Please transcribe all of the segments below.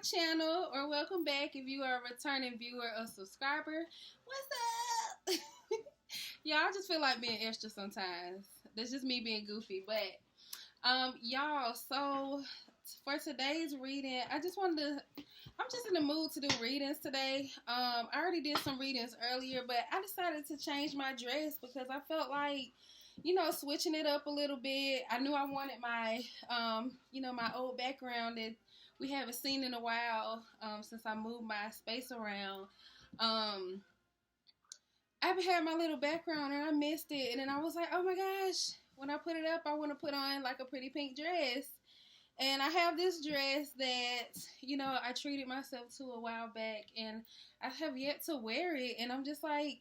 channel, or welcome back if you are a returning viewer or subscriber. What's up? Y'all, I just feel like being extra sometimes. That's just me being goofy. But y'all, so for today's reading, I'm just in the mood to do readings today. I already did some readings earlier, but I decided to change my dress because I felt like, switching it up a little bit. I knew I wanted my, my old background that we haven't seen in a while, since I moved my space around. Um, I've had my little background and I missed it. And then I was like, oh my gosh, when I put it up, I want to put on like a pretty pink dress. And I have this dress that, I treated myself to a while back, and I have yet to wear it. And I'm just like,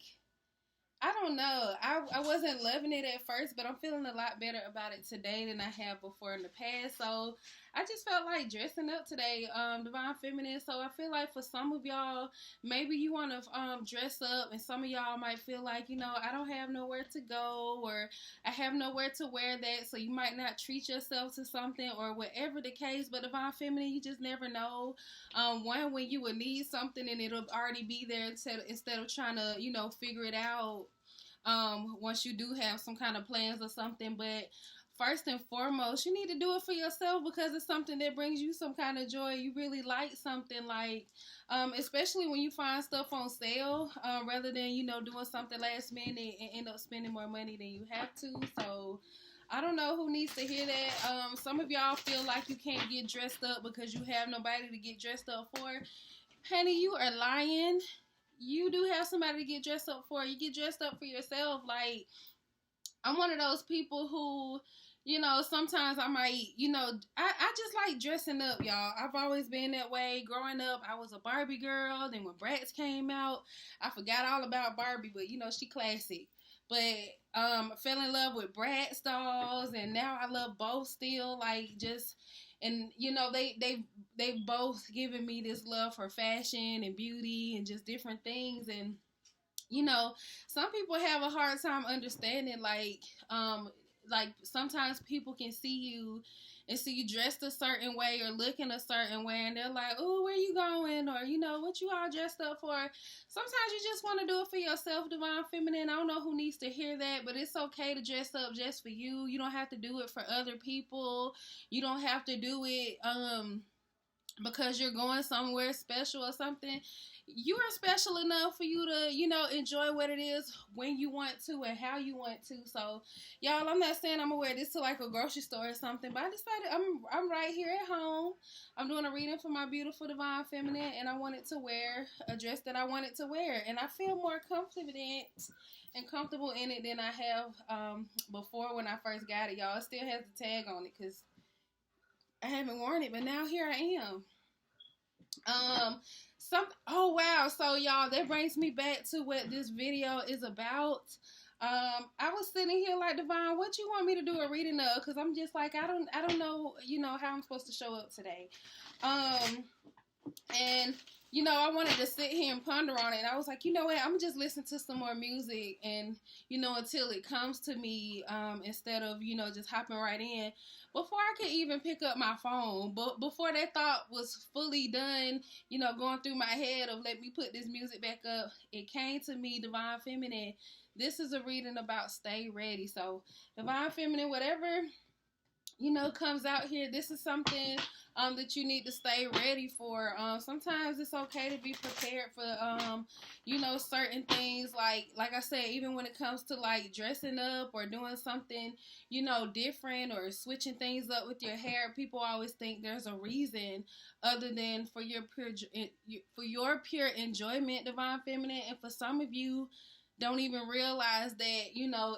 I don't know. I wasn't loving it at first, but I'm feeling a lot better about it today than I have before in the past. So I just felt like dressing up today, Divine Feminine. So I feel like for some of y'all, maybe you want to dress up, and some of y'all might feel like, I don't have nowhere to go, or I have nowhere to wear that. So you might not treat yourself to something, or whatever the case. But Divine Feminine, you just never know. When you would need something and it'll already be there instead of trying to, figure it out once you do have some kind of plans or something. But first and foremost, you need to do it for yourself because it's something that brings you some kind of joy. You really like something, like, especially when you find stuff on sale, rather than, doing something last minute and end up spending more money than you have to. So I don't know who needs to hear that. Some of y'all feel like you can't get dressed up because you have nobody to get dressed up for. Honey, you are lying. You do have somebody to get dressed up for. You get dressed up for yourself. Like, I'm one of those people who, sometimes I might, I just like dressing up, y'all. I've always been that way. Growing up, I was a Barbie girl. Then when Bratz came out, I forgot all about Barbie, but, she classic. But I fell in love with Bratz dolls, and now I love both still. Like, just... And they've both given me this love for fashion and beauty and just different things. And some people have a hard time understanding, like sometimes people can see you and see you dressed a certain way or looking a certain way, and they're like, oh, where you going? Or, what you all dressed up for? Sometimes you just want to do it for yourself, Divine Feminine. I don't know who needs to hear that, but it's okay to dress up just for you. You don't have to do it for other people. You don't have to do it because you're going somewhere special or something. You are special enough for you to, enjoy what it is when you want to and how you want to. So, y'all, I'm not saying I'm gonna wear this to like a grocery store or something, but I decided I'm right here at home. I'm doing a reading for my beautiful Divine Feminine, and I wanted to wear a dress that I wanted to wear, and I feel more confident and comfortable in it than I have before when I first got it, y'all. It still has the tag on it because I haven't worn it, but now here I am. Oh wow, so y'all, that brings me back to what this video is about. I was sitting here like, Divine, what you want me to do a reading of? Because I'm just like, I don't know, how I'm supposed to show up today. And I wanted to sit here and ponder on it. And I was like, you know what? I'm gonna just listen to some more music, and until it comes to me, instead of just hopping right in. Before I could even pick up my phone, but before that thought was fully done, going through my head of let me put this music back up, it came to me, Divine Feminine. This is a reading about stay ready. So, Divine Feminine, whatever comes out here, this is something that you need to stay ready for. Sometimes it's okay to be prepared for certain things, like I said, even when it comes to like dressing up or doing something different or switching things up with your hair. People always think there's a reason other than for your pure enjoyment, Divine Feminine. And for some of you, don't even realize that,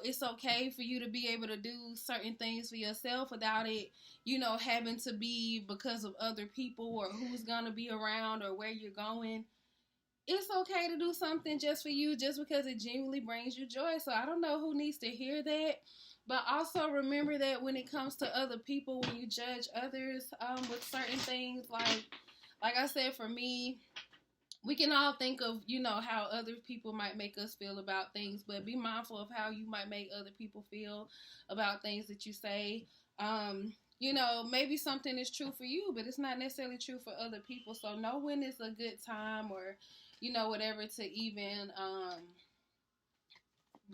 it's okay for you to be able to do certain things for yourself without it, having to be because of other people or who's going to be around or where you're going. It's okay to do something just for you, just because it genuinely brings you joy. So I don't know who needs to hear that. But also remember that when it comes to other people, when you judge others with certain things, like I said, for me, we can all think of, how other people might make us feel about things, but be mindful of how you might make other people feel about things that you say. you know, maybe something is true for you, but it's not necessarily true for other people. So know when it's a good time, or, you know, whatever, to even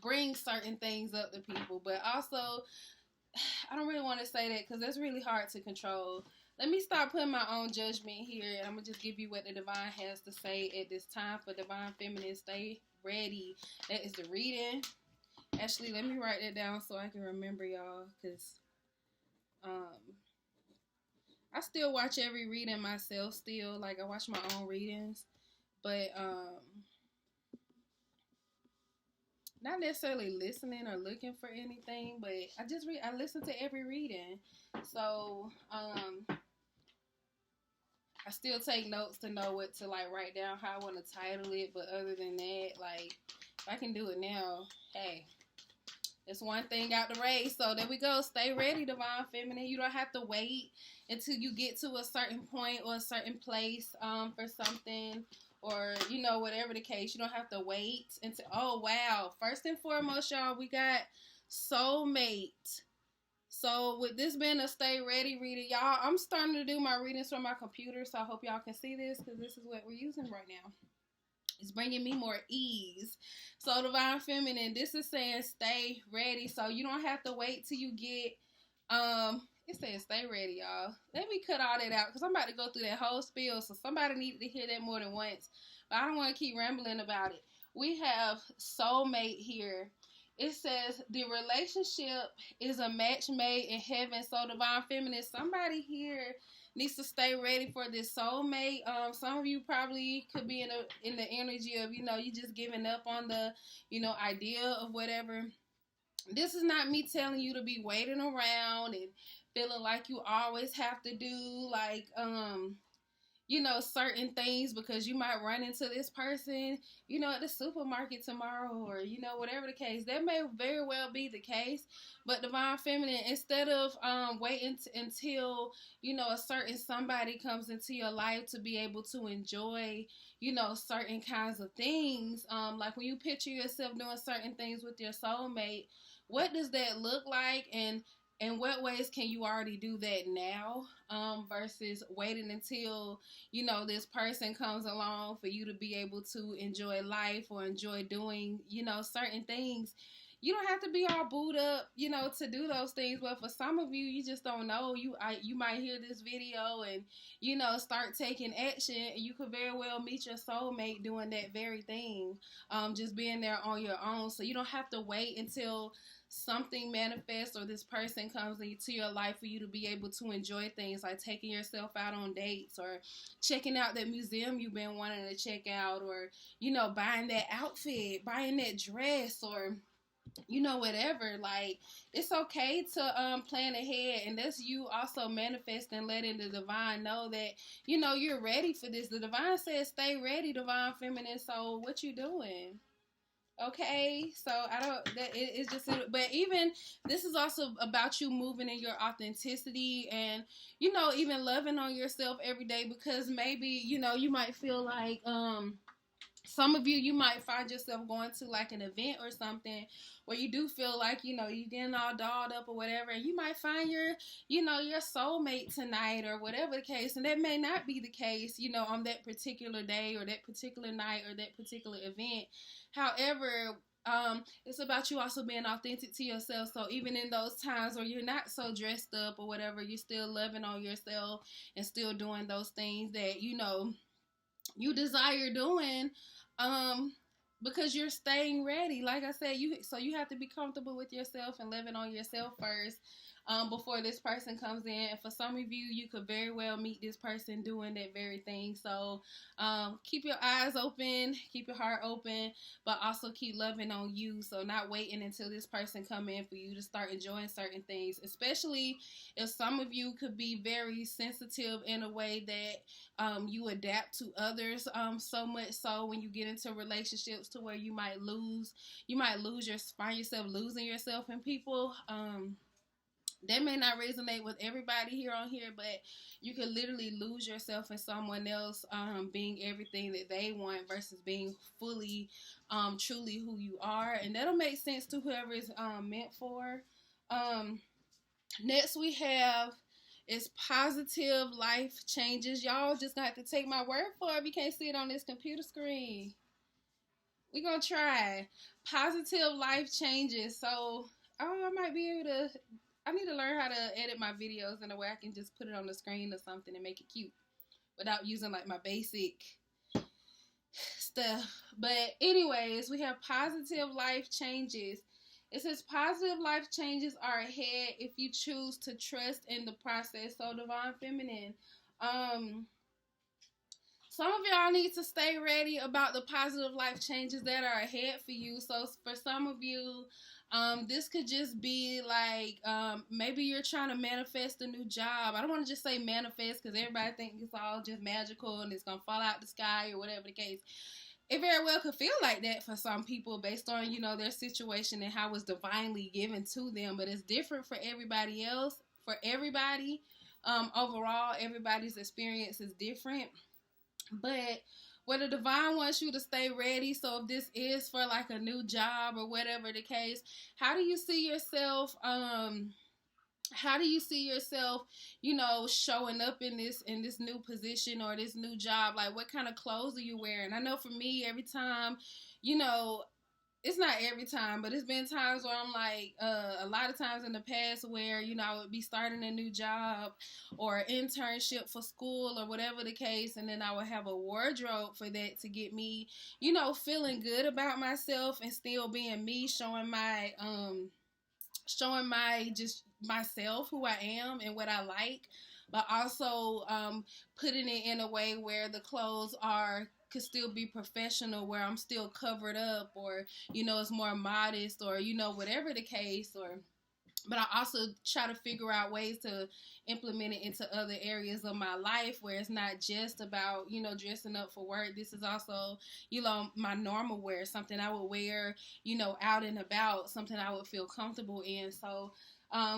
bring certain things up to people. But also, I don't really want to say that because that's really hard to control. Let me stop putting my own judgment here, and I'm going to just give you what the divine has to say at this time. For Divine Feminine, stay ready. That is the reading. Actually, let me write that down so I can remember, y'all, because I still watch every reading myself still. Like, I watch my own readings. But not necessarily listening or looking for anything, but I listen to every reading. So I still take notes to know what to, like, write down, how I want to title it. But other than that, like, if I can do it now, hey, it's one thing out the race. So there we go. Stay ready, Divine Feminine. You don't have to wait until you get to a certain point or a certain place for something, or, you know, whatever the case. You don't have to wait until, oh, wow. First and foremost, y'all, we got Soulmate. So with this being a stay ready reading, y'all, I'm starting to do my readings from my computer, so I hope y'all can see this, because this is what we're using right now. It's bringing me more ease. So Divine Feminine, this is saying stay ready. So you don't have to wait till you get, it says stay ready, y'all. Let me cut all that out, because I'm about to go through that whole spiel, so somebody needed to hear that more than once. But I don't want to keep rambling about it. We have Soulmate here. It says the relationship is a match made in heaven. So Divine Feminine, somebody here needs to stay ready for this soulmate. Some of you probably could be in the energy of, you know, you just giving up on the, you know, idea of whatever. This is not me telling you to be waiting around and feeling like you always have to do, like, you know, certain things, because you might run into this person, you know, at the supermarket tomorrow, or, you know, whatever the case. That may very well be the case. But Divine Feminine, instead of waiting until, you know, a certain somebody comes into your life to be able to enjoy, you know, certain kinds of things, like when you picture yourself doing certain things with your soulmate, what does that look like? And in what ways can you already do that now, versus waiting until, you know, this person comes along for you to be able to enjoy life or enjoy doing, you know, certain things. You don't have to be all booed up, you know, to do those things. But for some of you, you just don't know. You might hear this video and, you know, start taking action. And you could very well meet your soulmate doing that very thing, just being there on your own. So you don't have to wait until something manifests or this person comes into your life for you to be able to enjoy things like taking yourself out on dates, or checking out that museum you've been wanting to check out, or, you know, buying that outfit, buying that dress, or, you know, whatever. Like, it's okay to plan ahead, and that's you also manifesting, letting the divine know that, you know, you're ready for this. The divine says stay ready, Divine Feminine. So what you doing? Okay, so it's just, but even this is also about you moving in your authenticity, and, you know, even loving on yourself every day, because maybe, you know, you might feel like, some of you might find yourself going to, like, an event or something where you do feel like, you know, you're getting all dolled up or whatever, and you might find your, you know, your soulmate tonight or whatever the case, and that may not be the case, you know, on that particular day or that particular night or that particular event. However, it's about you also being authentic to yourself. So even in those times where you're not so dressed up or whatever, you're still loving on yourself and still doing those things that, you know, you desire doing, because you're staying ready. Like I said, you have to be comfortable with yourself and living on yourself first, before this person comes in. And for some of you, you could very well meet this person doing that very thing. So keep your eyes open, keep your heart open, but also keep loving on you. So not waiting until this person come in for you to start enjoying certain things, especially if some of you could be very sensitive in a way that you adapt to others, so much so when you get into relationships to where you might find yourself losing yourself in people. That may not resonate with everybody here on here, but you could literally lose yourself in someone else, being everything that they want versus being fully, truly who you are. And that'll make sense to whoever is meant for. Next we have It's positive life changes. Y'all just got to take my word for it. You can't see it on this computer screen. We're going to try. Positive life changes. So, I might be able to. I need to learn how to edit my videos in a way I can just put it on the screen or something and make it cute without using like my basic stuff. But anyways, we have positive life changes. It says positive life changes are ahead if you choose to trust in the process. So Divine Feminine, some of y'all need to stay ready about the positive life changes that are ahead for you. So for some of you, this could just be like, maybe you're trying to manifest a new job. I don't want to just say manifest because everybody thinks it's all just magical and it's going to fall out the sky or whatever the case. It very well could feel like that for some people based on, their situation and how it's divinely given to them. But it's different for everybody else. For everybody, overall, everybody's experience is different. But where the divine wants you to stay ready, so if this is for like a new job or whatever the case, how do you see yourself showing up in this new position or this new job? Like, what kind of clothes are you wearing? I know for me, every time, it's not every time, but it's been times where I'm like, a lot of times in the past where, I would be starting a new job or internship for school or whatever the case. And then I would have a wardrobe for that to get me, feeling good about myself and still being me, showing my just myself, who I am and what I like, but also putting it in a way where the clothes could still be professional, where I'm still covered up, or it's more modest, or whatever the case. But I also try to figure out ways to implement it into other areas of my life where it's not just about, dressing up for work. This is also, my normal wear, something I would wear, out and about, something I would feel comfortable in. So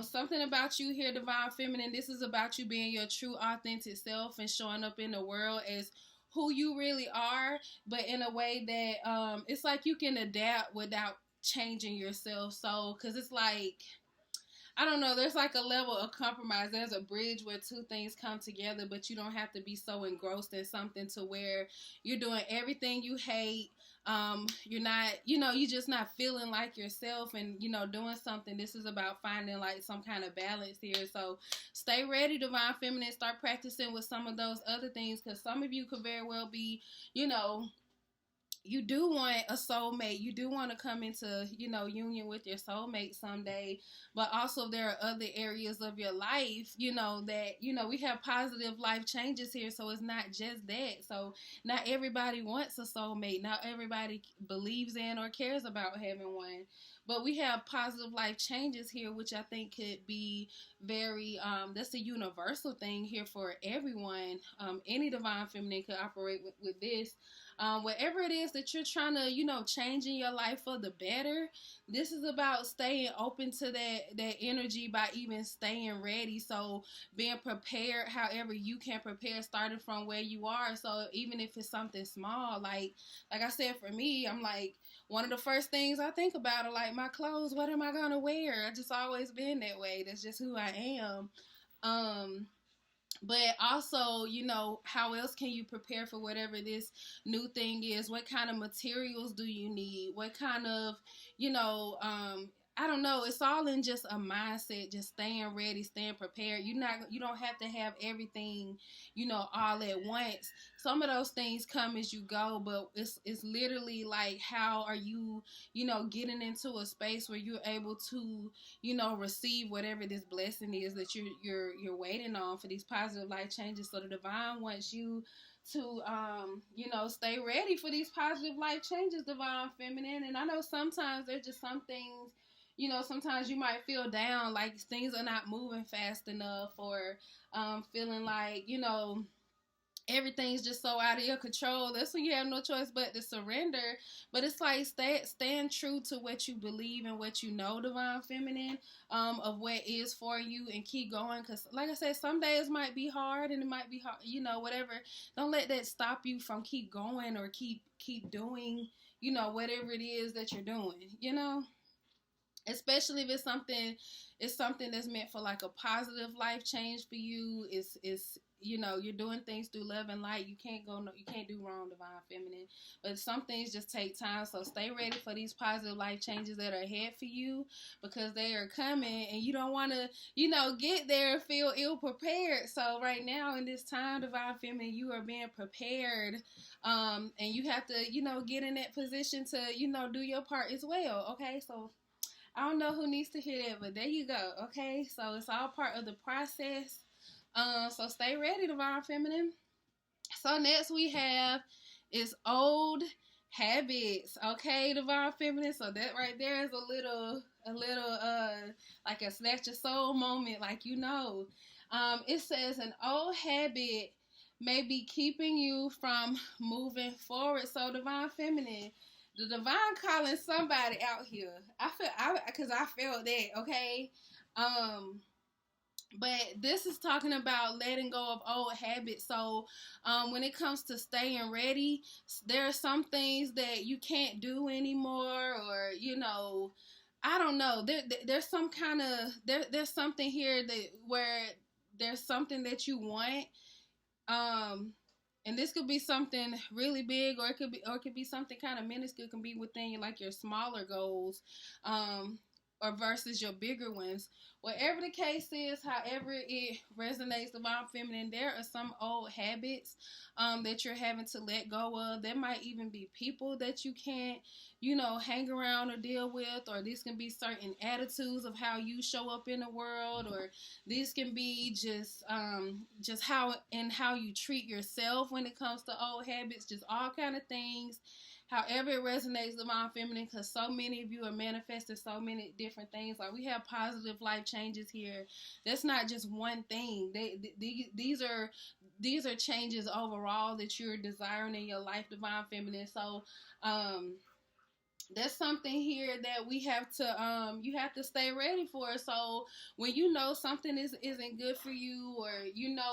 something about you here, Divine Feminine, this is about you being your true authentic self and showing up in the world as who you really are, but in a way that it's like you can adapt without changing yourself. So, because it's like, I don't know, there's like a level of compromise. There's a bridge where two things come together, but you don't have to be so engrossed in something to where you're doing everything you hate. You're not, you're just not feeling like yourself and, doing something. This is about finding like some kind of balance here. So stay ready, Divine Feminine. Start practicing with some of those other things, because some of you could very well be, you do want a soulmate. You do want to come into, union with your soulmate someday. But also there are other areas of your life, that, we have positive life changes here. So it's not just that. So not everybody wants a soulmate. Not everybody believes in or cares about having one. But we have positive life changes here, which I think could be very, that's a universal thing here for everyone. Any Divine Feminine could operate with this. Whatever it is that you're trying to, change in your life for the better, this is about staying open to that energy by even staying ready. So being prepared however you can prepare, starting from where you are. So even if it's something small, like I said, for me, I'm like, one of the first things I think about are like my clothes. What am I going to wear? I just always been that way. That's just who I am. But also, how else can you prepare for whatever this new thing is? What kind of materials do you need? What kind of, I don't know. It's all in just a mindset, just staying ready, staying prepared. You don't have to have everything, all at once. Some of those things come as you go, but it's literally like, how are you, getting into a space where you're able to, receive whatever this blessing is that you're waiting on for these positive life changes. So the divine wants you to, stay ready for these positive life changes, Divine Feminine. And I know sometimes there's just some things, sometimes you might feel down, like things are not moving fast enough, or feeling like, everything's just so out of your control. That's when you have no choice but to surrender. But it's like stand true to what you believe and what you know, Divine Feminine, of what is for you, and keep going. Because like I said, some days might be hard, and it might be hard, whatever. Don't let that stop you from keep going or keep doing, whatever it is that you're doing, especially if it's something that's meant for like a positive life change for you. It's you're doing things through love and light. You can't do wrong, divine feminine. But some things just take time, so stay ready for these positive life changes that are ahead for you, because they are coming, and you don't want to get there and feel ill prepared. So right now in this time, divine feminine, you are being prepared, and you have to get in that position to do your part as well. Okay, so I don't know who needs to hear that, but there you go. Okay, so it's all part of the process. So stay ready, divine feminine. So next we have is old habits. Okay, divine feminine. So that right there is a little like a snatch your soul moment. Like it says an old habit may be keeping you from moving forward. So divine feminine, the divine calling somebody out here. Because I felt that. Okay. But this is talking about letting go of old habits. So when it comes to staying ready, there are some things that you can't do anymore, or I don't know. There's some kind of there's something here that where there's something that you want, and this could be something really big, or it could be something kind of minuscule. It can be within like your smaller goals, or versus your bigger ones. Whatever the case is, however it resonates, divine feminine, there are some old habits that you're having to let go of. There might even be people that you can't, hang around or deal with, or these can be certain attitudes of how you show up in the world, or these can be just how you treat yourself when it comes to old habits, just all kind of things. However it resonates, divine feminine, because so many of you are manifesting so many different things. Like, we have positive life changes here. That's not just one thing. These are changes overall that you're desiring in your life, divine feminine. So that's something here that we have to you have to stay ready for. So when something isn't good for you, or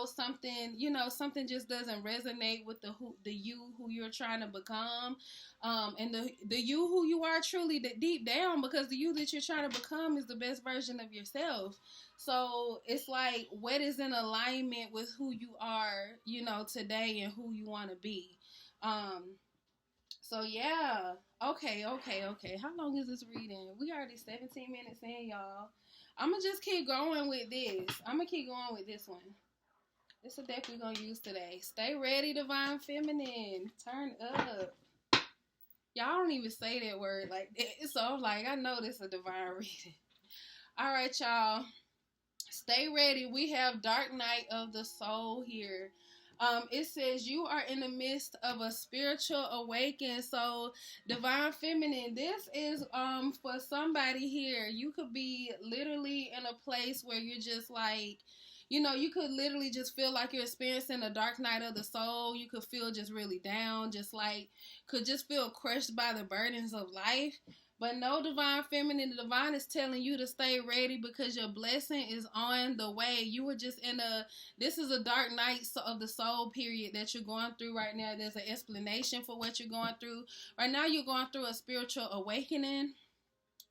something just doesn't resonate with the you who you're trying to become, and the you who you are truly deep down, because the you that you're trying to become is the best version of yourself. So it's like, what is in alignment with who you are today, and who you want to be. So yeah. Okay. How long is this reading? We already 17 minutes in, y'all. I'm gonna just keep going with this. I'm gonna keep going with this one. This is a deck we're gonna use today. Stay ready, divine feminine. Turn up. Y'all don't even say that word like that. So I'm like, I know this is a divine reading. All right, y'all. Stay ready. We have Dark Night of the Soul here. It says you are in the midst of a spiritual awakening. So divine feminine, this is for somebody here. You could be literally in a place where you're just like, you could literally just feel like you're experiencing a dark night of the soul. You could feel just really down, could just feel crushed by the burdens of life. But no, divine feminine, the divine is telling you to stay ready, because your blessing is on the way. You were just this is a dark night of the soul period that you're going through right now. There's an explanation for what you're going through. Right now you're going through a spiritual awakening.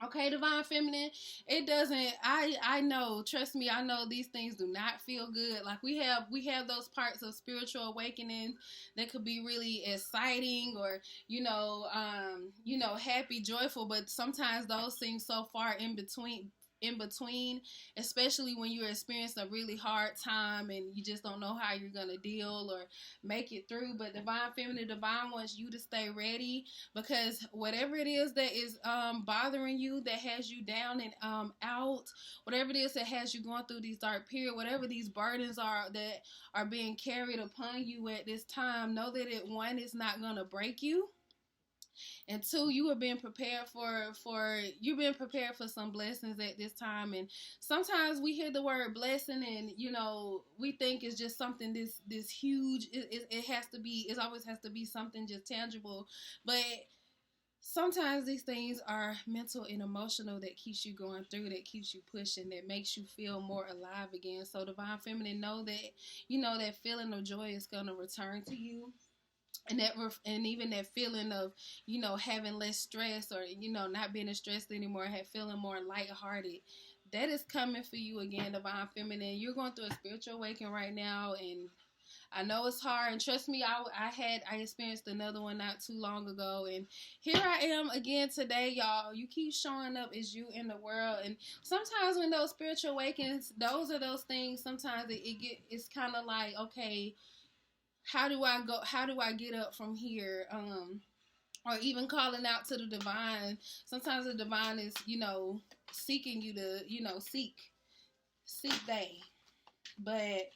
Okay, divine feminine, it doesn't, I know, trust me, I know these things do not feel good. Like, we have those parts of spiritual awakening that could be really exciting, or, happy, joyful, but sometimes those seem so far in between, especially when you're experiencing a really hard time and you just don't know how you're going to deal or make it through. But divine feminine, divine wants you to stay ready, because whatever it is that is bothering you, that has you down and out, whatever it is that has you going through these dark periods, whatever these burdens are that are being carried upon you at this time, know that one, is not going to break you. And two, you are being prepared you've been prepared for some blessings at this time. And sometimes we hear the word blessing, and we think it's just something this huge. It always has to be something just tangible. But sometimes these things are mental and emotional, that keeps you going through, that keeps you pushing, that makes you feel more alive again. So divine feminine, know that that feeling of joy is going to return to you. and and even that feeling of, having less stress, or not being stressed anymore, feeling more lighthearted, that is coming for you again, divine feminine. You're going through a spiritual awakening right now, and I know it's hard, and trust me, I experienced another one not too long ago, and here I am again today, y'all. You keep showing up as you in the world, and sometimes when those spiritual awakenings, those are those things. Sometimes it's kind of like, okay, how do I go? How do I get up from here? Or even calling out to the divine. Sometimes the divine is, seeking you to, seek they. But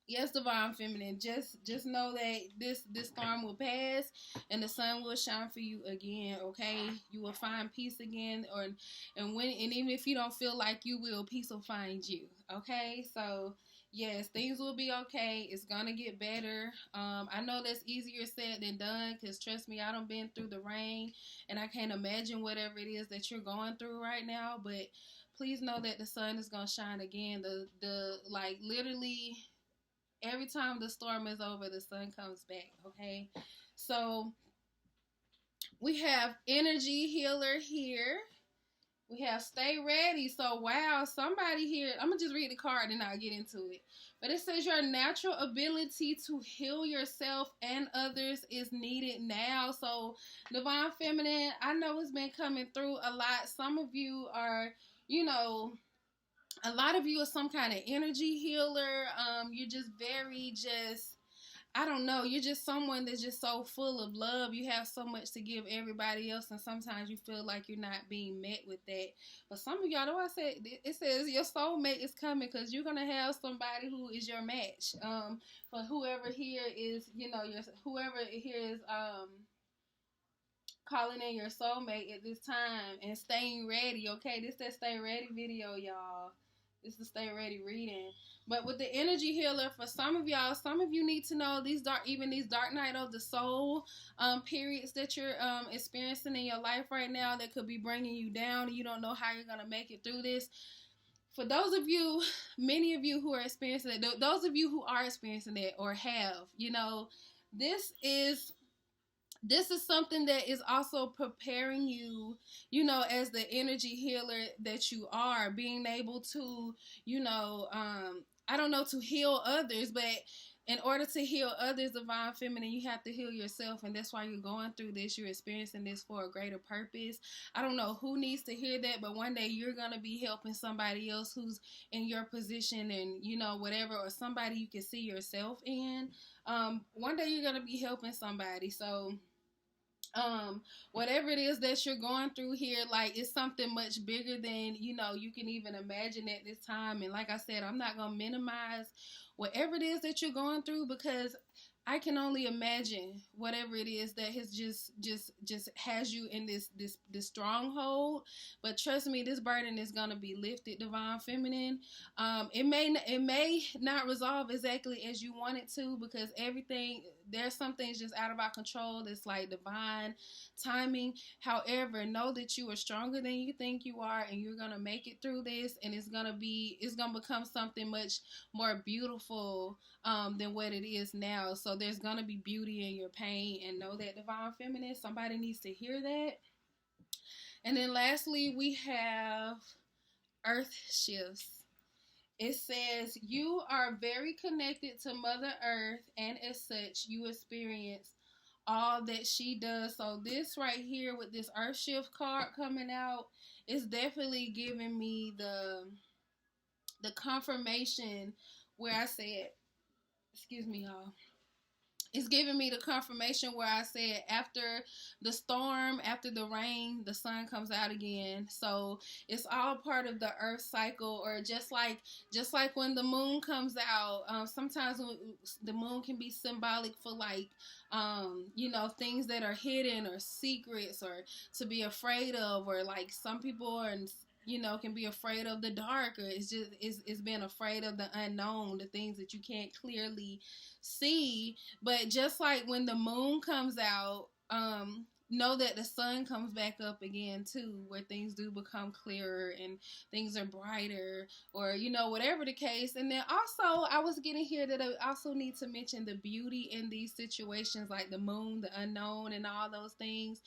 yes, divine feminine, just know that this storm will pass, and the sun will shine for you again. Okay, you will find peace again, and even if you don't feel like you will, peace will find you. Okay, so yes, things will be okay. It's gonna get better. I know that's easier said than done, because trust me, I done been through the rain, and I can't imagine whatever it is that you're going through right now. But please know that the sun is gonna shine again. The like literally every time the storm is over, the sun comes back. Okay, so we have energy healer here. We have stay ready. So wow, somebody here, I'm gonna just read the card and I'll get into it. But it says your natural ability to heal yourself and others is needed now. So divine feminine, I know it's been coming through a lot. Some of you are, a lot of you are some kind of energy healer. You're just I don't know, you're just someone that's just so full of love. You have so much to give everybody else, and sometimes you feel like you're not being met with that. But some of y'all, know I said, it says your soulmate is coming, because you're going to have somebody who is your match. For whoever here is, whoever here is, calling in your soulmate at this time and staying ready. Okay, this that stay ready video, y'all. This is the stay ready reading. But with the energy healer, for some of y'all, some of you need to know these dark night of the soul periods that you're experiencing in your life right now, that could be bringing you down, and you don't know how you're gonna make it through this. For those of you, many of you who are experiencing it, those of you who are experiencing it or have, this is something that is also preparing you, as the energy healer that you are, being able to, I don't know, to heal others. But in order to heal others, divine feminine, you have to heal yourself. And that's why you're going through this. You're experiencing this for a greater purpose. I don't know who needs to hear that, but one day you're going to be helping somebody else who's in your position, and, whatever, or somebody you can see yourself in. One day you're going to be helping somebody. So whatever it is that you're going through here, like, it's something much bigger than you can even imagine at this time. And like I said, I'm not gonna minimize whatever it is that you're going through, because I can only imagine whatever it is that has just has you in this stronghold. But trust me, this burden is gonna be lifted, divine feminine. It may not resolve exactly as you want it to, because there's some things just out of our control. It's like divine timing. However, know that you are stronger than you think you are, and you're gonna make it through this, and it's gonna become something much more beautiful than what it is now. So there's gonna be beauty in your pain, and know that, divine feminine. Somebody needs to hear that. And then lastly, we have earth shifts. It says you are very connected to Mother Earth, and as such, you experience all that she does. So this right here with this earth shift card coming out is definitely giving me the confirmation where I said, excuse me, y'all. It's giving me the confirmation where I said, after the storm, after the rain, the sun comes out again. So it's all part of the earth cycle. Or just like when the moon comes out, sometimes the moon can be symbolic for, like, things that are hidden or secrets, or to be afraid of, or like some people are, can be afraid of the dark, or it's being afraid of the unknown, the things that you can't clearly see. But just like when the moon comes out, know that the sun comes back up again too, where things do become clearer and things are brighter, or whatever the case. And then also I was getting here that I also need to mention the beauty in these situations, like the moon, the unknown, and all those things.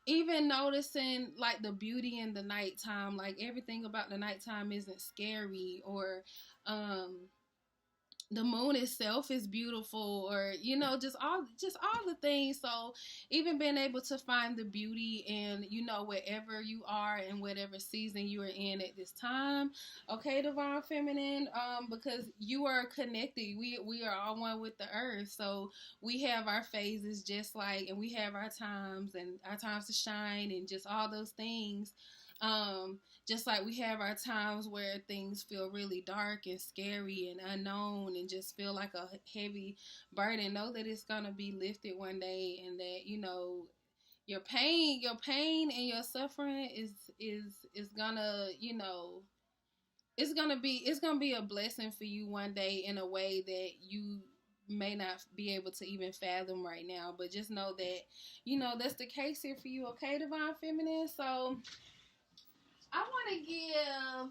Even noticing like the beauty in the nighttime, like everything about the nighttime isn't scary, or um the moon itself is beautiful, or just all the things. So even being able to find the beauty in wherever you are and whatever season you are in at this time, okay, divine feminine, because you are connected. We are all one with the earth, so we have our phases, just like, and we have our times, and our times to shine, and just all those things. um just like we have our times where things feel really dark and scary and unknown and just feel like a heavy burden. Know that it's gonna be lifted one day, and that your pain and your suffering is gonna it's gonna be a blessing for you one day, in a way that you may not be able to even fathom right now. But just know that that's the case here for you, okay, divine feminine. So I want to give,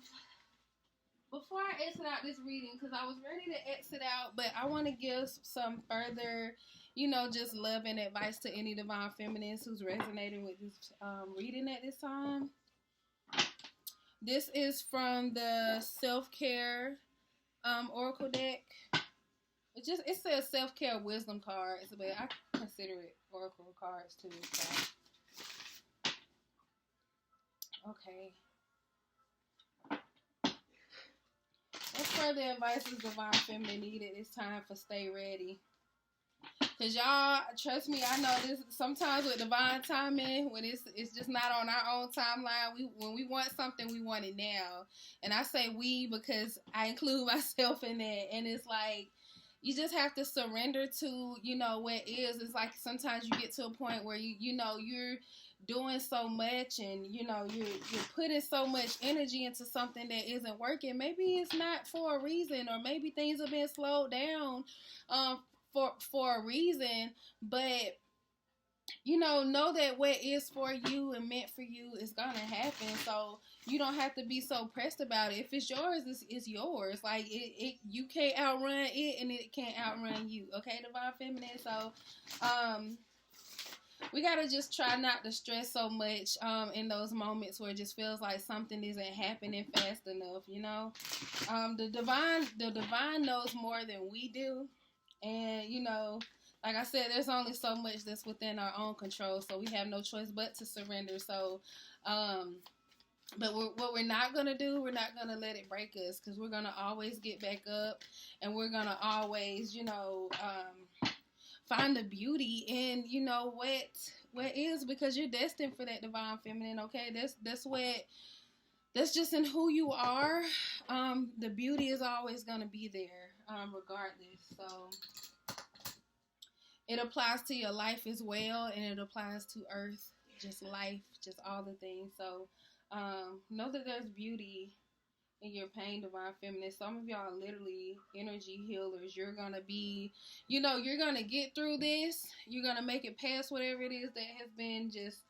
before I exit out this reading, because I was ready to exit out, but I want to give some further, just love and advice to any divine feminines who's resonating with this reading at this time. This is from the SelfCare Oracle deck. It says SelfCare Wisdom cards, but I consider it Oracle cards too. So. Okay. What further advice is divine feminine needed this time for stay ready? Cause y'all, trust me, I know this. Sometimes with divine timing, when it's just not on our own timeline, when we want something, we want it now. And I say we because I include myself in that. And it's like, you just have to surrender to what is. It's like sometimes you get to a point where you're doing so much, and you're putting so much energy into something that isn't working. Maybe it's not for a reason, or maybe things have been slowed down for a reason. But know that what is for you and meant for you is gonna happen. So you don't have to be so pressed about it. If it's yours, it's yours. Like you can't outrun it, and it can't outrun you. Okay, divine feminine. So we gotta just try not to stress so much in those moments where it just feels like something isn't happening fast enough. The divine knows more than we do, and like I said, there's only so much that's within our own control, so we have no choice but to surrender. So, but what we're not going to do, we're not going to let it break us, because we're going to always get back up, and we're going to always, find the beauty in, what is, because you're destined for that divine feminine, okay? That's just in who you are. The beauty is always going to be there, regardless. So it applies to your life as well, and it applies to earth, just life, just all the things. So know that there's beauty in your pain, divine feminine. Some of y'all are literally energy healers. You're going to be, you're going to get through this. You're going to make it past whatever it is that has been just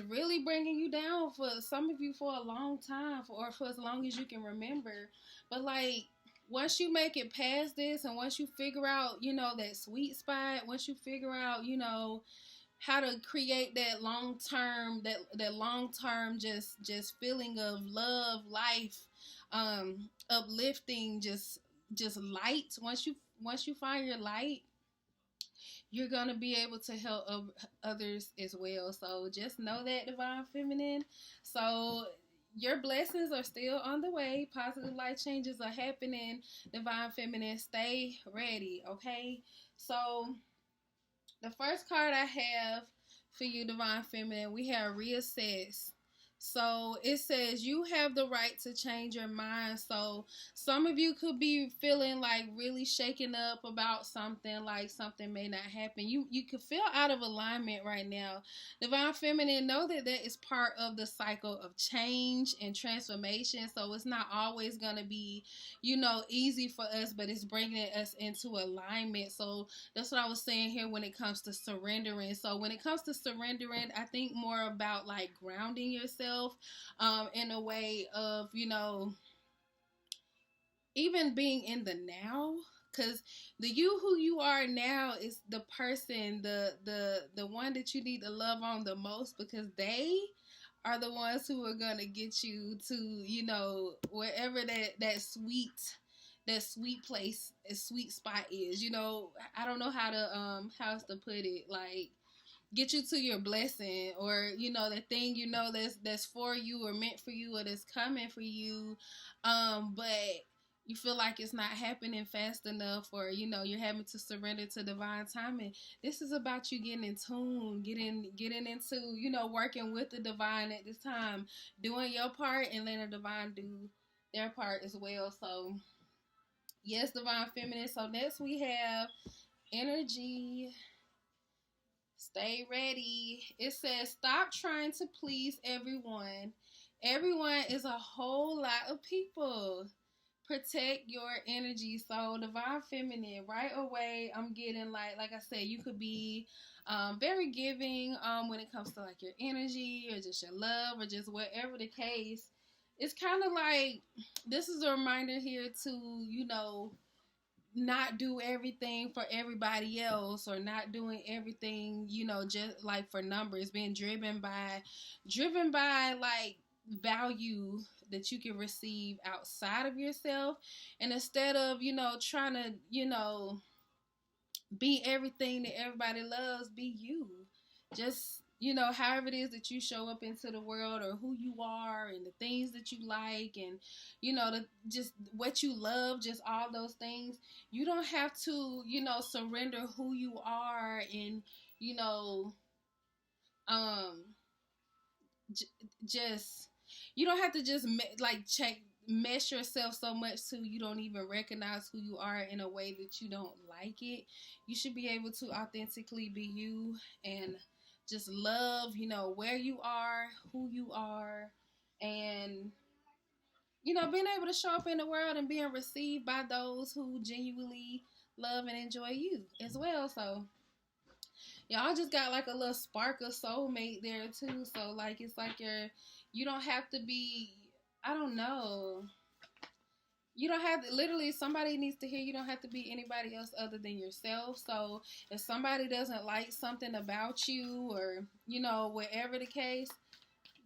really bringing you down, for some of you, for a long time, or for as long as you can remember. But like, once you make it past this, and once you figure out, that sweet spot, once you figure out, how to create that long term, just feeling of love, life, uplifting, just light. Once you find your light, you're gonna be able to help others as well. So just know that, divine feminine. So your blessings are still on the way. Positive life changes are happening, divine feminine. Stay ready, okay? So the first card I have for you, divine feminine, we have Reassess. So it says you have the right to change your mind. So some of you could be feeling like really shaken up about something, like something may not happen. You could feel out of alignment right now. Divine Feminine, know that that is part of the cycle of change and transformation. So it's not always going to be, easy for us, but it's bringing us into alignment. So that's what I was saying here when it comes to surrendering. So when it comes to surrendering, I think more about like grounding yourself in a way of, even being in the now, because the you who you are now is the person, the one that you need to love on the most, because they are the ones who are gonna get you to, wherever that sweet place, a sweet spot is. I don't know how else to put it, like get you to your blessing, or the thing that's for you or meant for you or that's coming for you, but you feel like it's not happening fast enough, or you're having to surrender to divine timing. This is about you getting in tune, getting into working with the divine at this time, doing your part and letting the divine do their part as well. So yes, Divine Feminine. So next we have energy. Stay ready. It says, stop trying to please everyone. Everyone is a whole lot of people. Protect your energy. So, Divine Feminine, right away, I'm getting like I said, you could be very giving when it comes to like your energy or just your love or just whatever the case. It's kind of like this is a reminder here to, not do everything for everybody else, or not doing everything, just like for numbers, being driven by like value that you can receive outside of yourself, and instead of trying to be everything that everybody loves, be you. Just however it is that you show up into the world, or who you are and the things that you like, and just what you love, just all those things. You don't have to surrender who you are, and um j- just you don't have to just like check mesh yourself so much so you don't even recognize who you are in a way that you don't like it. You should be able to authentically be you, and just love, where you are, who you are, and being able to show up in the world and being received by those who genuinely love and enjoy you as well. So y'all just got like a little spark of soulmate there too. So like it's like you don't have to be, I don't know. You don't have to, literally, somebody needs to hear you don't have to be anybody else other than yourself. So if somebody doesn't like something about you, or whatever the case,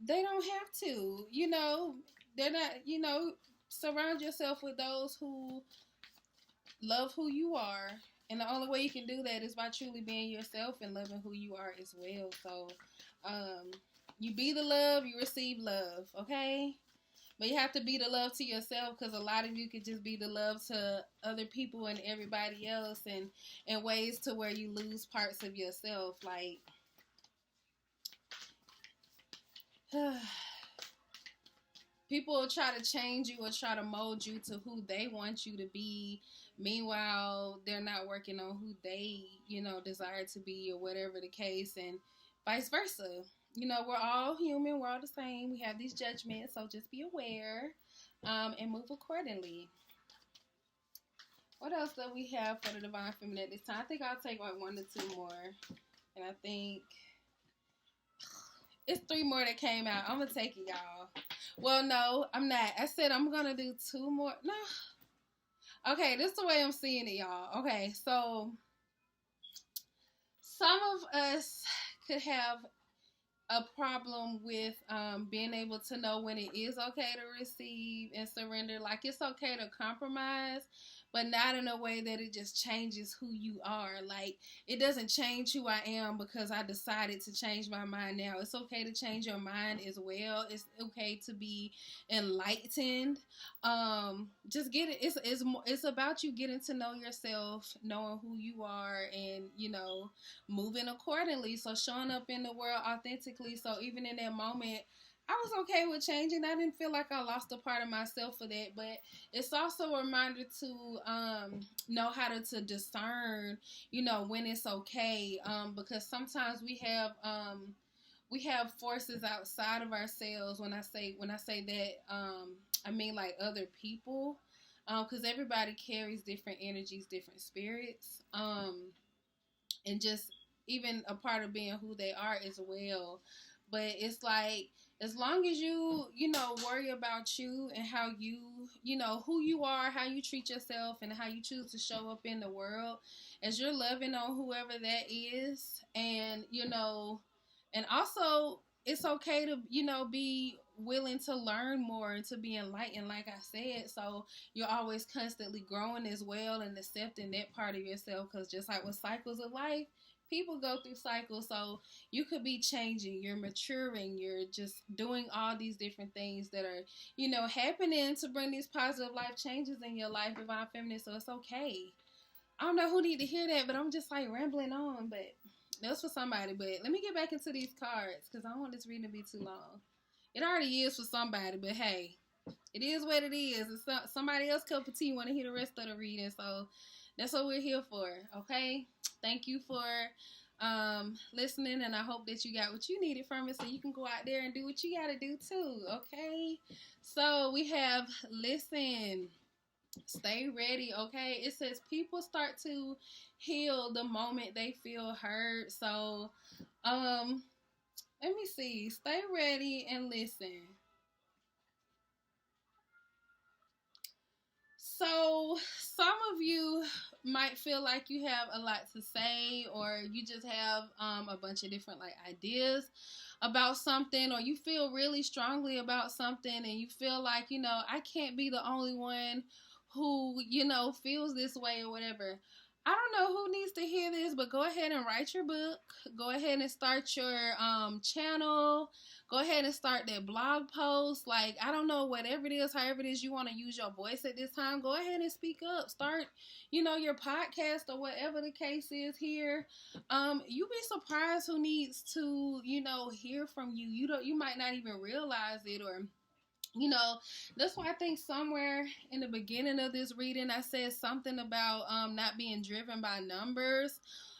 they don't have to. They're not. Surround yourself with those who love who you are, and the only way you can do that is by truly being yourself and loving who you are as well. So, you be the love, you receive love, okay? But you have to be the love to yourself, because a lot of you could just be the love to other people and everybody else, and in ways to where you lose parts of yourself. Like, people will try to change you or try to mold you to who they want you to be. Meanwhile, they're not working on who they, desire to be, or whatever the case, and vice versa. We're all human. We're all the same. We have these judgments, so just be aware, and move accordingly. What else do we have for the Divine Feminine this time? I think I'll take like 1 to 2 more, and I think it's 3 more that came out. I'm gonna take it, y'all. Well, no, I'm not. I said I'm gonna do 2 more. No. Okay, this is the way I'm seeing it, y'all. Okay, so some of us could have a problem with being able to know when it is okay to receive and surrender. Like, it's okay to compromise, but not in a way that it just changes who you are. Like, it doesn't change who I am because I decided to change my mind now. It's okay to change your mind as well. It's okay to be enlightened. Just get it. It's about you getting to know yourself, knowing who you are, and moving accordingly. So showing up in the world authentically. So even in that moment, I was okay with changing. I didn't feel like I lost a part of myself for that, but it's also a reminder to know how to discern, when it's okay. Because sometimes we have forces outside of ourselves. When I say that, I mean like other people, because everybody carries different energies, different spirits, and just even a part of being who they are as well. But it's like, as long as you worry about you and how who you are, how you treat yourself, and how you choose to show up in the world, as you're loving on whoever that is, and also it's okay to be willing to learn more and to be enlightened, like I said. So you're always constantly growing as well and accepting that part of yourself, because just like with cycles of life, people go through cycles. So you could be changing, you're maturing, you're just doing all these different things that are happening to bring these positive life changes in your life, divine feminine. So it's okay. I don't know who need to hear that, but I'm just like rambling on. But that's for somebody. But let me get back into these cards, because I don't want this reading to be too long. It already is for somebody, but hey, it is what it is. It's somebody else's cup of tea. Want to hear the rest of the reading, so that's what we're here for. Okay, thank you for listening, and I hope that you got what you needed from it, so you can go out there and do what you got to do too. Okay, so we have listen. Stay ready, okay? It says people start to heal the moment they feel heard. So, let me see. Stay ready and listen. So, some of you might feel like you have a lot to say, or you just have a bunch of different like ideas about something, or you feel really strongly about something, and you feel like, I can't be the only one who, feels this way or whatever. I don't know who needs to hear this, but go ahead and write your book. Go ahead and start your channel. Go ahead and start that blog post. Like, I don't know, whatever it is, however it is you want to use your voice at this time, go ahead and speak up. Start, your podcast or whatever the case is here. You be surprised who needs to, hear from you. You might not even realize it, or that's why I think somewhere in the beginning of this reading I said something about not being driven by numbers,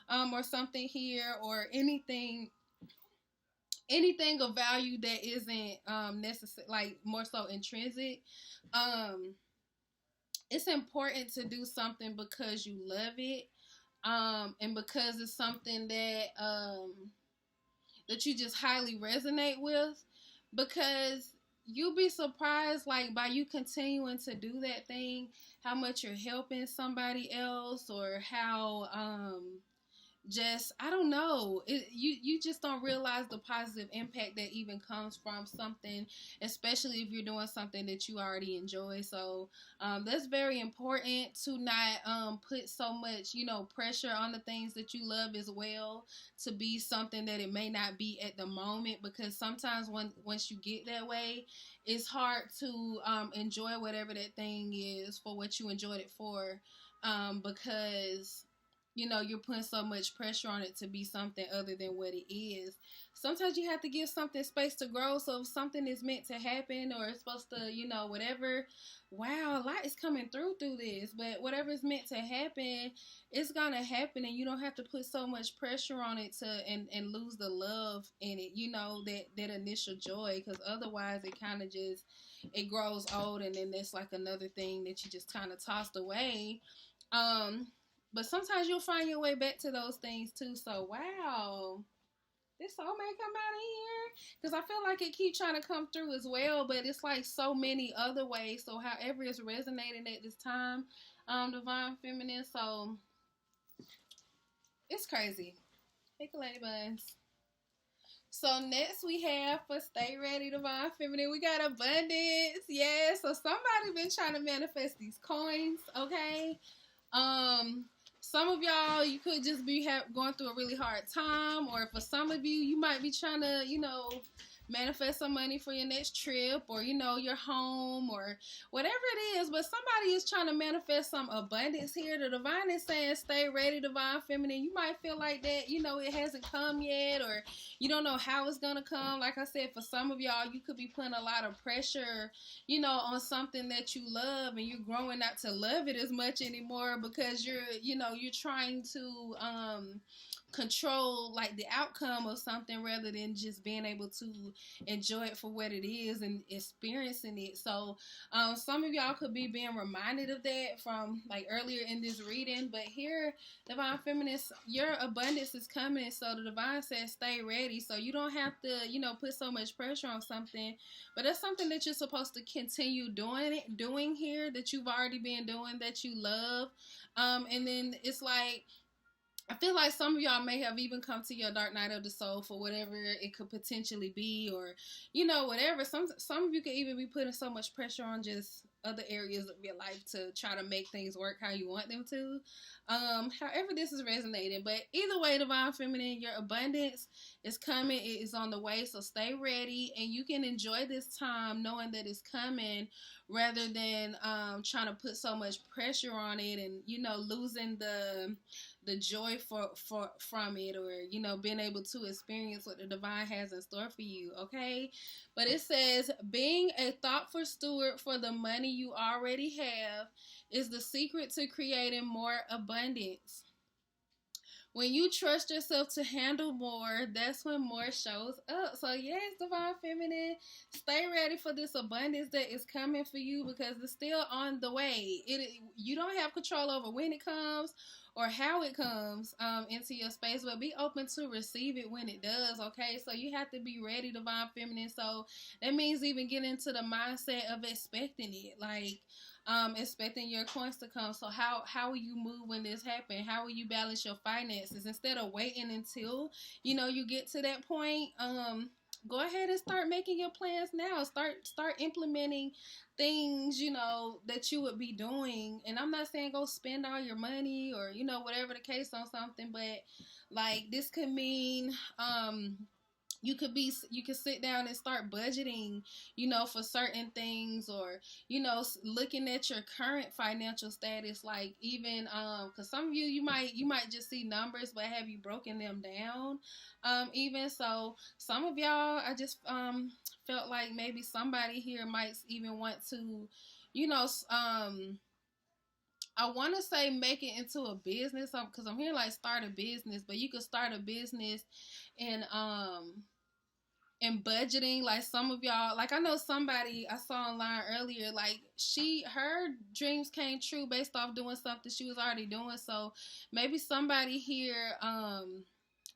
or something here, or anything of value that isn't necessary, like more so intrinsic. um it's important to do something because you love it, and because it's something that you just highly resonate with, because you'll be surprised, like, by you continuing to do that thing, how much you're helping somebody else, or how just, I don't know, you just don't realize the positive impact that even comes from something, especially if you're doing something that you already enjoy. So that's very important, to not put so much pressure on the things that you love as well, to be something that it may not be at the moment, because sometimes once you get that way, it's hard to enjoy whatever that thing is for what you enjoyed it for, because you're putting so much pressure on it to be something other than what it is. Sometimes you have to give something space to grow. So if something is meant to happen, or it's supposed to, whatever, wow, a lot is coming through this. But whatever is meant to happen, it's going to happen. And you don't have to put so much pressure on it and lose the love in it, that initial joy. Because otherwise it kind of just, it grows old, and then there's like another thing that you just kind of tossed away. But sometimes you'll find your way back to those things too. So, wow, this soulmate come out of here? Because I feel like it keeps trying to come through as well, but it's like so many other ways. So, however it's resonating at this time, divine feminine. So, it's crazy. Hey, lady buns. So next we have, for stay ready, divine feminine, we got abundance. Yeah, so somebody been trying to manifest these coins, okay? Some of y'all, you could just be going through a really hard time, or for some of you, you might be trying to, manifest some money for your next trip, or your home, or whatever it is. But somebody is trying to manifest some abundance here. The divine is saying, stay ready, divine feminine. You might feel like that, it hasn't come yet, or you don't know how it's gonna come. Like I said, for some of y'all, you could be putting a lot of pressure, on something that you love, and you're growing not to love it as much anymore, because you're trying to control like the outcome of something, rather than just being able to enjoy it for what it is and experiencing it. So some of y'all could be being reminded of that from like earlier in this reading. But here, divine feminist, your abundance is coming. So the divine says stay ready. So you don't have to put so much pressure on something, but that's something that you're supposed to continue doing here, that you've already been doing, that you love. And then it's like, I feel like some of y'all may have even come to your dark night of the soul for whatever it could potentially be, or whatever. Some of you could even be putting so much pressure on just other areas of your life to try to make things work how you want them to. However this is resonating, but either way, divine feminine, your abundance is coming. It is on the way, so stay ready, and you can enjoy this time knowing that it's coming, rather than trying to put so much pressure on it, and losing the joy from it, or being able to experience what the divine has in store for you. Okay, but it says, being a thoughtful steward for the money you already have is the secret to creating more abundance. When you trust yourself to handle more, that's when more shows up. So yes, divine feminine, stay ready for this abundance that is coming for you, because it's still on the way. You don't have control over when it comes or how it comes into your space, but be open to receive it when it does. Okay, so you have to be ready, divine feminine. So that means even get into the mindset of expecting it, like expecting your coins to come. So how will you move when this happens? How will you balance your finances instead of waiting until you get to that point? Go ahead and start making your plans now. Start implementing things that you would be doing. And I'm not saying go spend all your money, or whatever the case on something, but like this could mean you could sit down and start budgeting, for certain things, or, looking at your current financial status, like even, cause some of you might just see numbers, but have you broken them down? Even so, some of y'all, I just, felt like maybe somebody here might even want to, I want to say make it into a business, because I'm here like start a business, but you could start a business and budgeting. Like some of y'all, like I know somebody I saw online earlier, like her dreams came true based off doing something she was already doing. So maybe somebody here, and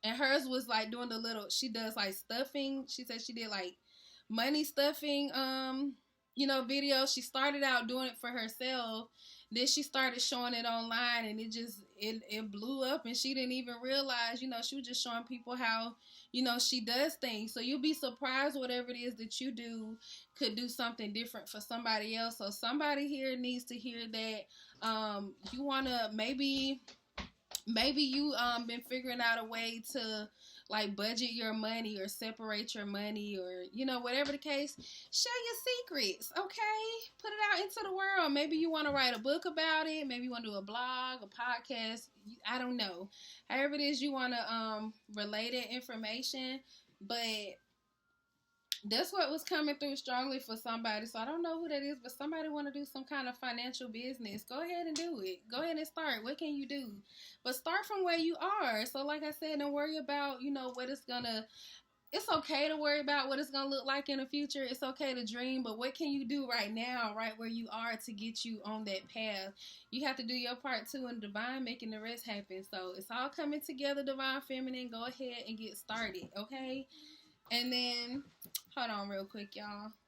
hers was like doing she does like stuffing. She said she did like money stuffing, videos. She started out doing it for herself. Then she started showing it online, and it blew up, and she didn't even realize, she was just showing people how, she does things. So you'll be surprised whatever it is that you do could do something different for somebody else. So somebody here needs to hear that you want to maybe you been figuring out a way to like budget your money or separate your money, or whatever the case. Share your secrets, okay? Put it out into the world. Maybe you want to write a book about it. Maybe you want to do a blog, a podcast. I don't know. However it is you want to relay that information, but that's what was coming through strongly for somebody. So I don't know who that is, but somebody want to do some kind of financial business. Go ahead and do it. Go ahead and start. What can you do? But start from where you are. So like I said, don't worry about, what it's going to, it's okay to worry about what it's going to look like in the future. It's okay to dream, but what can you do right now, right where you are, to get you on that path? You have to do your part too in divine, making the rest happen. So it's all coming together, divine feminine. Go ahead and get started, okay? And then, hold on real quick, y'all. I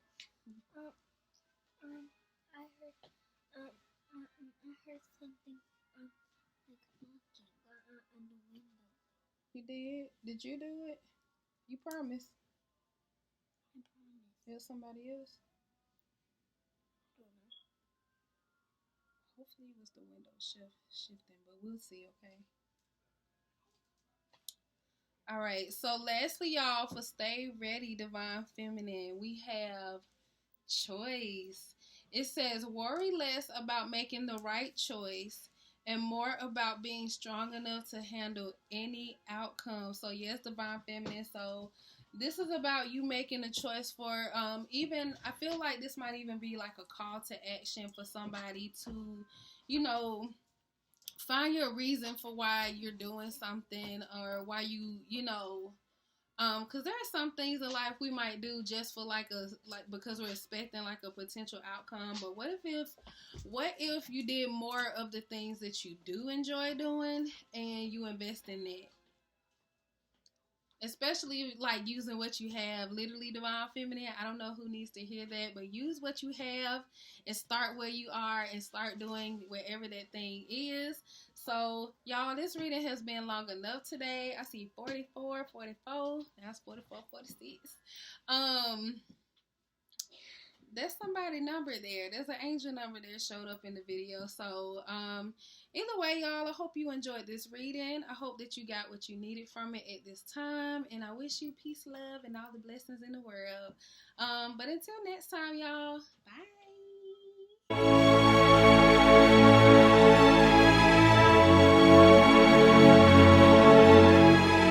heard something like knocking on the window. You did? Did you do it? You promised. I promise. It was somebody else? I don't know. Hopefully it was the window shifting, but we'll see, okay? All right. So lastly, y'all, for stay ready, divine feminine, we have choice. It says worry less about making the right choice and more about being strong enough to handle any outcome. So yes, divine feminine. So this is about you making a choice for even I feel like this might even be like a call to action for somebody to, you know, find your reason for why you're doing something or why you know because there are some things in life we might do just for like because we're expecting like a potential outcome. But what if you did more of the things that you do enjoy doing and you invest in that? Especially like using what you have, literally divine feminine. I don't know who needs to hear that, but use what you have and start where you are and start doing wherever that thing is. So y'all, this reading has been long enough today. I see 44, 44. That's 44, 46. There's somebody number there. There's an angel number that showed up in the video. So, either way, y'all, I hope you enjoyed this reading. I hope that you got what you needed from it at this time. And I wish you peace, love, and all the blessings in the world. But until next time, y'all, bye.